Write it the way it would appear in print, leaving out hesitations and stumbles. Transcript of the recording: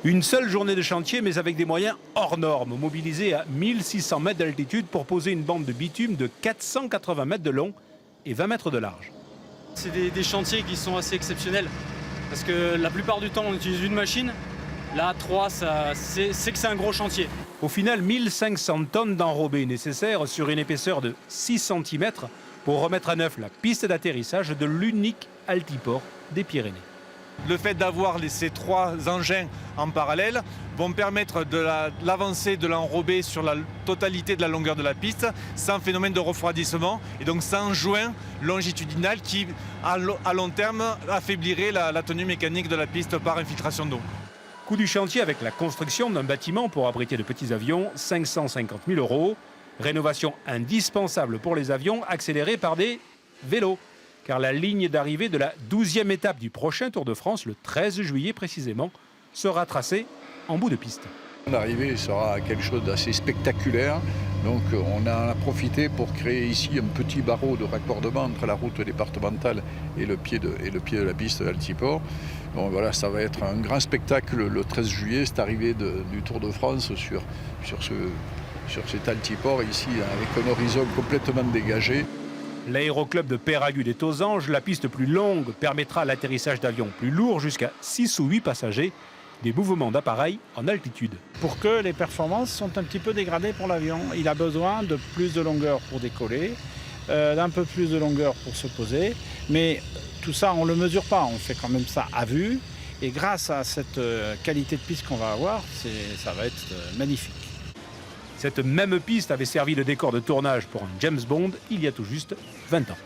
Une seule journée de chantier, mais avec des moyens hors normes, mobilisés à 1600 mètres d'altitude pour poser une bande de bitume de 480 mètres de long et 20 mètres de large. C'est des chantiers qui sont assez exceptionnels, parce que la plupart du temps on utilise une machine. Là, 3, c'est que c'est un gros chantier. Au final, 1500 tonnes d'enrobés nécessaires sur une épaisseur de 6 cm pour remettre à neuf la piste d'atterrissage de l'unique altiport des Pyrénées. Le fait d'avoir ces 3 engins en parallèle vont permettre de l'avancée de l'enrobé sur la totalité de la longueur de la piste sans phénomène de refroidissement et donc sans joint longitudinal qui, à long terme, affaiblirait la tenue mécanique de la piste par infiltration d'eau. Coût du chantier avec la construction d'un bâtiment pour abriter de petits avions, 550 000 €. Rénovation indispensable pour les avions, accélérée par des vélos. Car la ligne d'arrivée de la 12e étape du prochain Tour de France, le 13 juillet précisément, sera tracée en bout de piste. L'arrivée sera quelque chose d'assez spectaculaire. Donc on en a profité pour créer ici un petit barreau de raccordement entre la route départementale et le pied de la piste d'Altiport. Donc voilà, ça va être un grand spectacle le 13 juillet, cette arrivée du Tour de France sur cet Altiport ici, avec un horizon complètement dégagé. L'aéroclub de Peyragudes est aux Anges. La piste plus longue permettra l'atterrissage d'avions plus lourds jusqu'à 6 ou 8 passagers. Des mouvements d'appareil en altitude. Pour que les performances sont un petit peu dégradées pour l'avion. Il a besoin de plus de longueur pour décoller, d'un peu plus de longueur pour se poser. Mais tout ça, on ne le mesure pas. On fait quand même ça à vue. Et grâce à cette qualité de piste qu'on va avoir, ça va être magnifique. Cette même piste avait servi de décor de tournage pour un James Bond il y a tout juste 20 ans.